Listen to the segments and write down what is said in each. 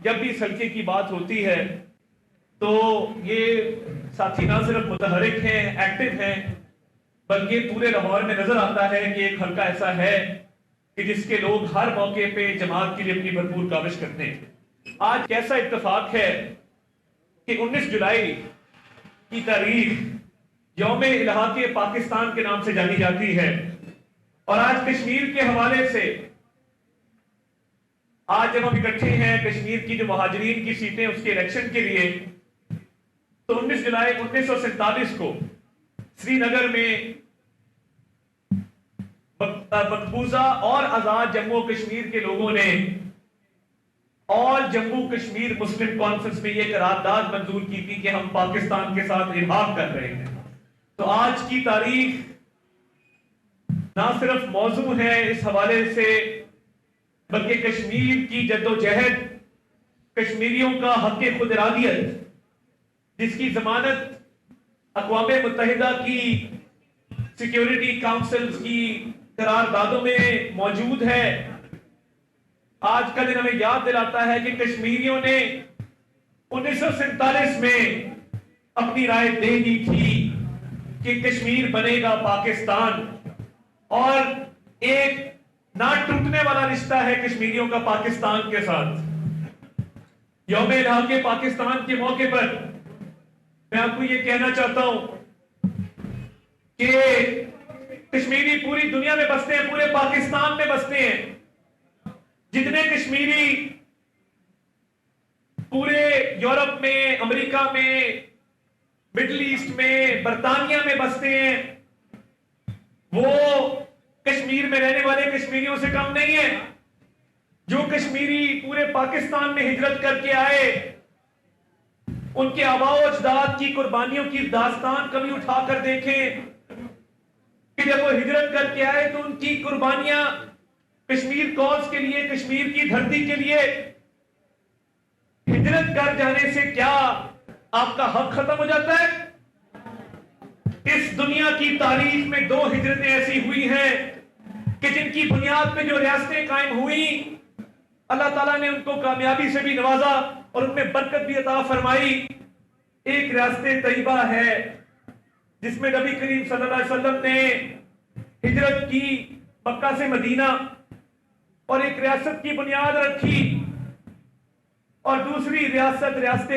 जब भी इस हल्के की बात होती है तो ये साथी ना सिर्फ मुतहरिक हैं, एक्टिव हैं, बल्कि पूरे लाहौर में नजर आता है कि एक हल्का ऐसा है कि जिसके लोग हर मौके पे जमात के लिए अपनी भरपूर काविश करते हैं। आज कैसा इत्तेफाक है कि 19 जुलाई की तारीख यौम इलाके पाकिस्तान के नाम से जानी जाती है और आज कश्मीर के हवाले से आज जब हम इकट्ठे हैं कश्मीर की जो महाजरीन की सीटें उसके इलेक्शन के लिए, तो 19 जुलाई 1947 को श्रीनगर में मकबूजा और आजाद जम्मू कश्मीर के लोगों ने और जम्मू कश्मीर मुस्लिम कॉन्फ्रेंस में यह करारदाद मंजूर की थी कि हम पाकिस्तान के साथ इरहाब कर रहे हैं। तो आज की तारीख ना सिर्फ मौजू है इस हवाले से, बल्कि कश्मीर की जद्दोजहद, कश्मीरियों का हक खुद इरादियत, जिसकी जमानत अक़वाम मुत्तहिदा की सिक्योरिटी काउंसिल की करारदादों में मौजूद है। आज का दिन हमें याद दिलाता है कि कश्मीरियों ने 1947 में अपनी राय दे दी थी कि कश्मीर बनेगा पाकिस्तान, और एक ना टूटने वाला रिश्ता है कश्मीरियों का पाकिस्तान के साथ। यौम इलाके पाकिस्तान के मौके पर मैं आपको यह कहना चाहता हूं कि कश्मीरी पूरी दुनिया में बसते हैं, पूरे पाकिस्तान में बसते हैं। जितने कश्मीरी पूरे यूरोप में, अमेरिका में, मिडिल ईस्ट में, बर्तानिया में बसते हैं, वो कश्मीर में रहने वाले कश्मीरियों से कम नहीं है। जो कश्मीरी पूरे पाकिस्तान में हिजरत करके आए, उनके आबाओ अजदाद की कुर्बानियों की दास्तान कभी उठाकर देखें कि जब वो हिजरत करके आए तो उनकी कुर्बानियां कश्मीर कौज के लिए, कश्मीर की धरती के लिए। हिजरत कर जाने से क्या आपका हक खत्म हो जाता है? इस दुनिया की तारीख में 2 हिजरतें ऐसी हुई हैं कि जिनकी बुनियाद पे जो रियासतें कायम हुई, अल्लाह ताला ने उनको कामयाबी से भी नवाजा और उनमें बरकत भी अता फरमाई। एक रियासत तैयबा है जिसमें नबी करीम सल्लल्लाहु अलैहि वसल्लम ने हिजरत की मक्का से मदीना और एक रियासत की बुनियाद रखी, और दूसरी रियासत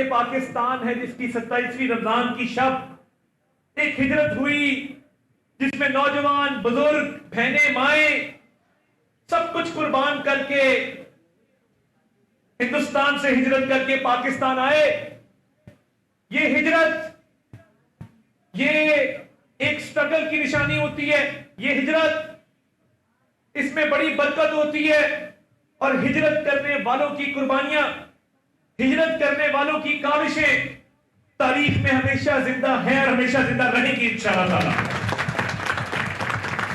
पाकिस्तान है जिसकी 27वीं रमजान की शब एक हिजरत हुई जिसमें नौजवान, बुजुर्ग, बहनें, माएं सब कुछ कुर्बान करके हिंदुस्तान से हिजरत करके पाकिस्तान आए। ये हिजरत, ये एक स्ट्रगल की निशानी होती है। ये हिजरत, इसमें बड़ी बरकत होती है, और हिजरत करने वालों की कुर्बानियां, हिजरत करने वालों की काविशें तारीख में हमेशा जिंदा है और हमेशा जिंदा रहेगी इंशाअल्लाह।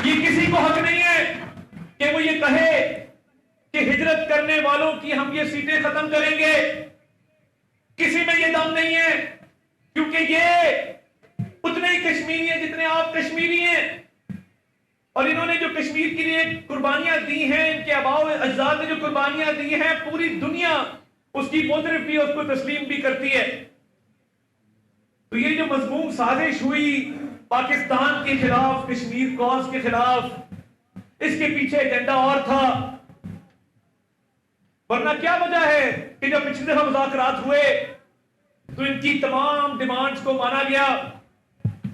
ये किसी को हक नहीं है कि वो ये कहे कि हिजरत करने वालों की हम ये सीटें खत्म करेंगे। किसी में ये दम नहीं है, क्योंकि ये उतने ही कश्मीरी हैं जितने आप कश्मीरी हैं, और इन्होंने जो कश्मीर के लिए कुर्बानियां दी हैं, इनके आबाओ अजदाद ने जो कुर्बानियां दी हैं, पूरी दुनिया उसकी मोतरफ भी, उसको तस्लीम भी करती है। तो ये जो मजमूम साजिश हुई पाकिस्तान के खिलाफ, कश्मीर कॉज के खिलाफ, इसके पीछे एजेंडा और था। वरना क्या वजह है कि जब पिछले दफा मुज़ाकरात हुए तो इनकी तमाम डिमांड्स को माना गया,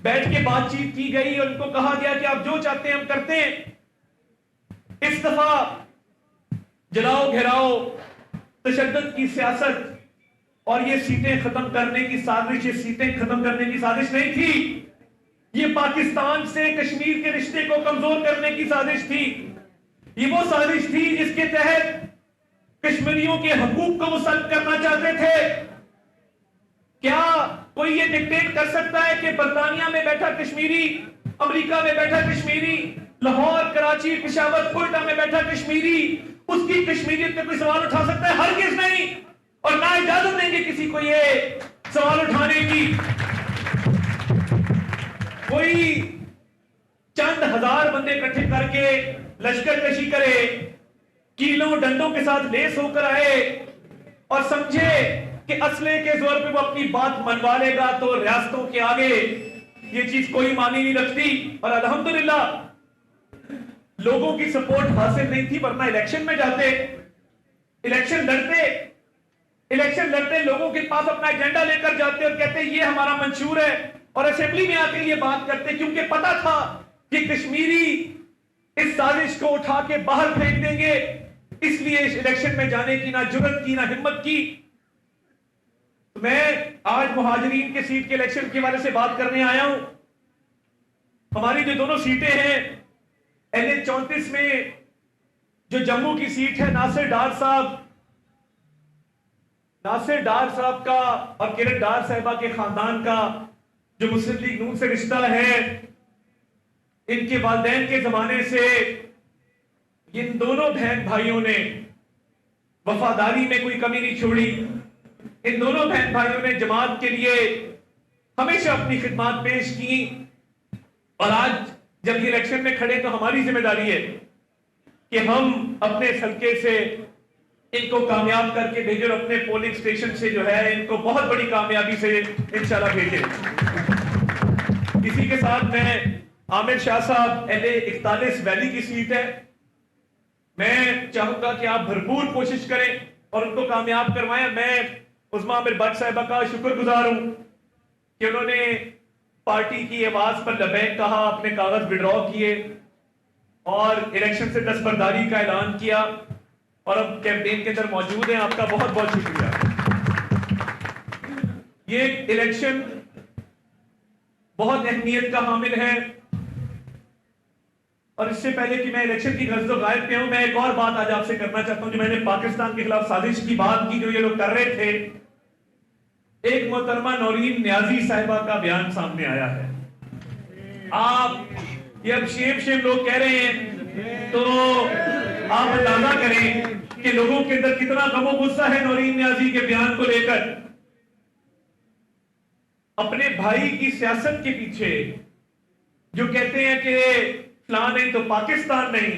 बैठ के बातचीत की गई और उनको कहा गया कि आप जो चाहते हैं हम करते हैं। इस दफा जलाओ घेराओ, तशद्दुद की सियासत और ये सीटें खत्म करने की साजिश, ये सीटें खत्म करने की साजिश नहीं थी। ये पाकिस्तान से कश्मीर के रिश्ते को कमजोर करने की साजिश थी। ये वो साजिश थी जिसके तहत कश्मीरियों के हकूक को वो सल्ब करना चाहते थे। क्या कोई ये डिक्टेट कर सकता है कि बर्तानिया में बैठा कश्मीरी, अमेरिका में बैठा कश्मीरी, लाहौर, कराची, पेशावर, कोयटा में बैठा कश्मीरी, उसकी कश्मीरियत पे कोई सवाल उठा सकता है? हरगिज़ नहीं, और ना इजाजत देंगे किसी को ये सवाल उठाने की। कोई चंद हजार बंदे इकट्ठे करके लश्कर कशी करे, कीलों डंडों के साथ लेस होकर आए और समझे कि असले के जोर पे वो अपनी बात मनवा लेगा तो रियासतों के आगे ये चीज कोई मानी नहीं रखती। और अल्हम्दुलिल्लाह लोगों की सपोर्ट हासिल नहीं थी, वरना इलेक्शन में जाते, इलेक्शन लड़ते लोगों के पास अपना एजेंडा लेकर जाते और कहते ये हमारा मंशूर है, और असेंबली में आकर ये बात करते, क्योंकि पता था कि कश्मीरी इस साजिश को उठा के बाहर फेंक देंगे। इसलिए इस इलेक्शन में जाने की ना जुर्रत की ना हिम्मत की। मैं आज मुहाजिरीन के सीट के इलेक्शन के बारे से बात करने आया हूं। हमारी जो दोनों सीटें हैं NH 34 में, जो जम्मू की सीट है नासिर डार साहब का और किरण डार साहिबा के खानदान का जो मुस्लिम लीग नून से रिश्ता है, इनके वालिदैन के जमाने से इन दोनों बहन भाइयों ने वफादारी में कोई कमी नहीं छोड़ी। इन दोनों बहन भाइयों ने जमात के लिए हमेशा अपनी खिदमत पेश की, और आज जब ये इलेक्शन में खड़े तो हमारी जिम्मेदारी है कि हम अपने हल्के से इनको कामयाब करके भेजें और अपने पोलिंग स्टेशन से जो है इनको बहुत बड़ी कामयाबी से इंशाल्लाह भेजें। इसी के साथ मैं आमिर शाह साहब NH 41 वैली की सीट है, मैं चाहूंगा कि आप भरपूर कोशिश करें और उनको कामयाब करवाएं। मैं उस्मा आमिर भट्ट साहिबा का शुक्रगुजार हूं कि उन्होंने पार्टी की आवाज पर लबैक कहा, अपने कागज विड्रॉ किए और इलेक्शन से दस्तबरदारी का ऐलान किया, और अब कैंपेन के अंदर मौजूद हैं। आपका बहुत बहुत शुक्रिया। ये इलेक्शन बहुत अहमियत का हामिल है, और इससे पहले कि मैं इलेक्शन की गज़्दो गायब पे हूं, मैं एक और बात आज आपसे करना चाहता हूं। जो मैंने पाकिस्तान के खिलाफ साजिश की बात की जो ये लोग कर रहे थे, एक मोहतरमा नौरीन न्याजी साहिबा का बयान सामने आया है। आप ये अब शेम लोग कह रहे हैं, तो आप अंदाजा करें कि लोगों के अंदर कितना गम और गुस्सा है नौरीन न्याजी के बयान को लेकर। अपने भाई की सियासत के पीछे जो कहते हैं कि फलां नहीं तो पाकिस्तान नहीं,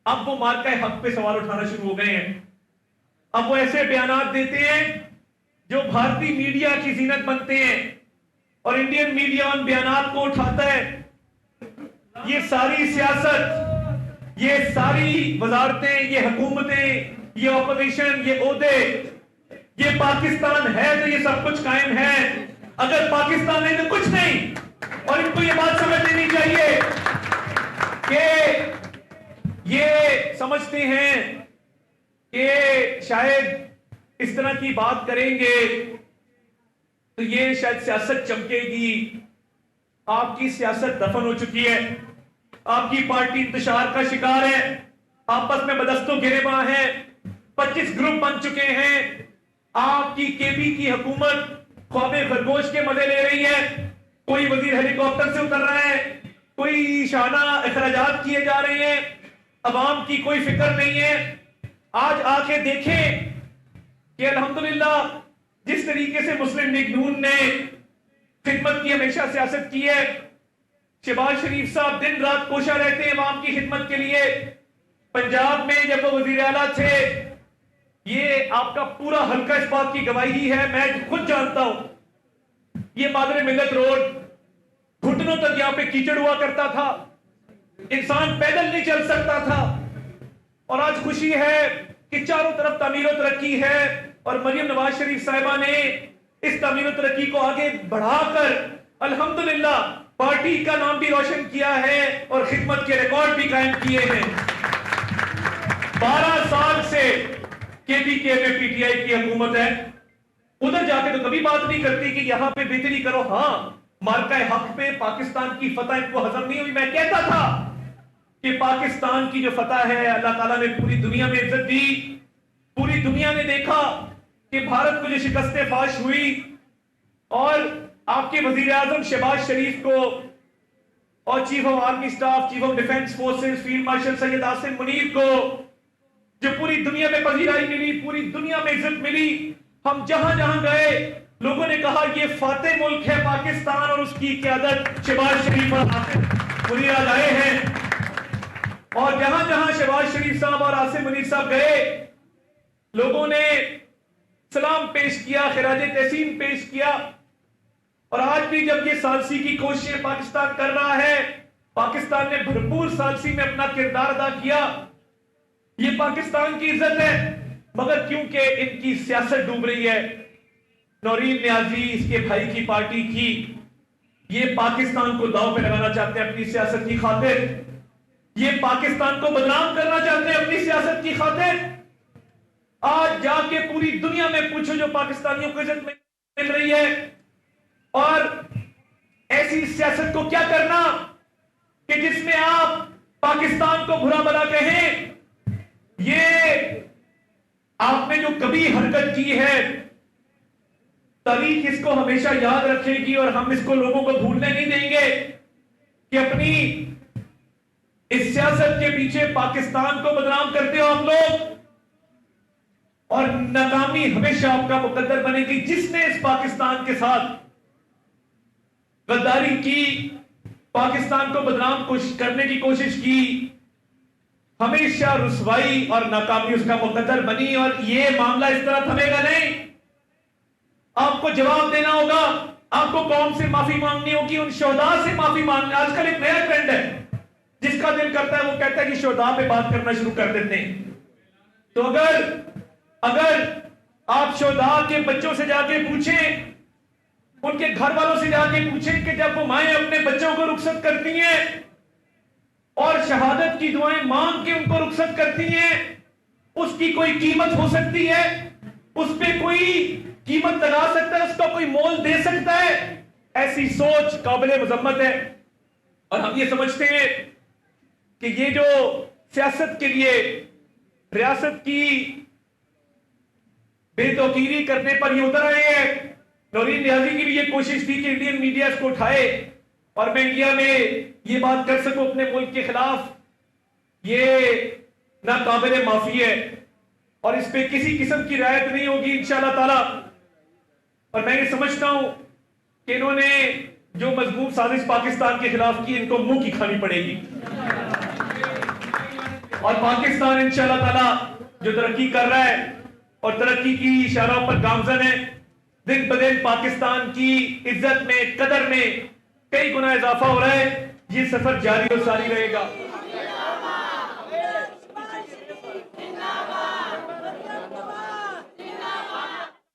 अब वो मार्का हक पे सवाल उठाना शुरू हो गए हैं। अब वो ऐसे बयान देते हैं जो भारतीय मीडिया की जीनत बनते हैं, और इंडियन मीडिया उन बयान को उठाता है। ये सारी सियासत, ये सारी वजारतें, ये हुकूमतें, ये ऑपोजिशन, ये ओहदे, ये पाकिस्तान है तो ये सब कुछ कायम है। अगर पाकिस्तान नहीं तो कुछ नहीं। और इनको ये बात समझ लेनी चाहिए कि ये समझते हैं कि शायद इस तरह की बात करेंगे तो ये शायद सियासत चमकेगी। आपकी सियासत दफन हो चुकी है, आपकी पार्टी इंतशार का शिकार है, आपस में बदस्तों गिरेबान है, 25 ग्रुप बन चुके हैं। आपकी केबी की हुकूमत ख्वाबे खरगोश के मजे ले रही है। कोई वजीर हेलीकॉप्टर से उतर रहा है, कोई शाना अखराजात किए जा रहे हैं, अवाम की कोई फिक्र नहीं है। आज आके देखें कि अल्हम्दुलिल्लाह जिस तरीके से मुस्लिम लीग नून ने खिदमत की, हमेशा सियासत की है। शहबाज शरीफ साहब दिन रात कोशा रहते हैं अवाम की खिदमत के लिए। पंजाब में जब वो वजीर आला थे, ये आपका पूरा हल्का इस बात की गवाही है, मैं खुद जानता हूं। ये मादरे मिल्लत रोड घुटनों तक यहां पे कीचड़ हुआ करता था, इंसान पैदल नहीं चल सकता था। और आज खुशी है कि चारों तरफ तामीर और तरक्की है, और मरियम नवाज शरीफ साहिबा ने इस तामीर और तरक्की को आगे बढ़ाकर अल्हम्दुलिल्लाह पार्टी का नाम भी रोशन किया है और खिदमत के रिकॉर्ड भी कायम किए हैं। 12 साल से केपीके में पीटीआई की हुकूमत है, उधर जाके तो कभी बात नहीं करती कि यहां पे बेहतरी करो। हां, मार्का हक पे पाकिस्तान की फतह इनको हजम नहीं हुई। मैं कहता था कि पाकिस्तान की जो फतह है अल्लाह ताला ने पूरी दुनिया में इज्जत दी। पूरी दुनिया ने देखा कि भारत को जो शिकस्त फाश हुई, और आपके वजीर आजम शहबाज शरीफ को और chief of army staff, chief of defence forces field marshal Syed Asim Munir को जो पूरी दुनिया में पजीराई मिली, पूरी दुनिया में इज्जत मिली। हम जहां जहां गए लोगों ने कहा ये फातेह मुल्क है पाकिस्तान, और उसकी क़यादत शहबाज शरीफ और आसिम मुनीर लाए हैं। और जहां जहां शहबाज शरीफ साहब और आसिम मुनीर साहब गए, लोगों ने सलाम पेश किया, खिराज तहसीन पेश किया। और आज भी जब ये सालसी की कोशिशें पाकिस्तान कर रहा है, पाकिस्तान ने भरपूर सालसी में अपना किरदार अदा किया। ये पाकिस्तान की इज्जत है, मगर क्योंकि इनकी सियासत डूब रही है, नौरीन नियाजी इसके भाई की पार्टी की, ये पाकिस्तान को दांव पे लगाना चाहते हैं अपनी सियासत की खातिर। ये पाकिस्तान को बदनाम करना चाहते हैं अपनी सियासत की खातिर। आज जाके पूरी दुनिया में पूछो जो पाकिस्तानियों को इज्जत मिल रही है, और ऐसी सियासत को क्या करना कि जिसमें आप पाकिस्तान को बुरा भला कहें। ये आपने जो कभी हरकत की है, तारीख इसको हमेशा याद रखेगी और हम इसको लोगों को भूलने नहीं देंगे कि अपनी इस सियासत के पीछे पाकिस्तान को बदनाम करते हो आप लोग, और नाकामी हमेशा आपका मुकद्दर बनेगी। जिसने इस पाकिस्तान के साथ गद्दारी की, पाकिस्तान को बदनाम करने की कोशिश की, हमेशा रुसवाई और नाकामी उसका मुकद्दर बनी। और ये मामला इस तरह थमेगा नहीं, आपको जवाब देना होगा, आपको कौम से माफी मांगनी होगी, उन शोहदा से माफी मांगनी। आजकल एक नया ट्रेंड है, जिसका दिल करता है वो कहता है कि शोहदा पे बात करना शुरू कर देते हैं। तो अगर आप शोहदा के बच्चों से जाके पूछें, उनके घर वालों से जाके पूछें कि जब वो माएं अपने बच्चों को रुखसत करती हैं और शहादत की दुआएं मांग के उनको रुखसत करती हैं, उसकी कोई कीमत हो सकती है? उस पर कोई कीमत लगा सकता है? उसका कोई मोल दे सकता है? ऐसी सोच काबिल मजम्मत है। और हम ये समझते हैं कि ये जो सियासत के लिए रियासत की बेतौकीरी करने पर ये उतर आए हैं, नौरीन नियाजी की भी ये कोशिश थी कि इंडियन मीडिया इसको उठाए और मैं इंडिया में ये बात कर सकूं अपने मुल्क के खिलाफ। ये नाकाबिल माफी है और इस पे किसी किस्म की रियायत नहीं होगी इंशाअल्लाह ताला। और मैं ये समझता हूं कि इन्होंने जो मजबूत साजिश पाकिस्तान के खिलाफ की, इनको मुंह की खानी पड़ेगी। और पाकिस्तान इंशाअल्लाह ताला जो तरक्की कर रहा है और तरक्की की इशारों पर गामजन है, दिन ब दिन पाकिस्तान की इज्जत में, कदर में कई गुना इजाफा हो रहा है। ये सफर जारी और सारी रहेगा।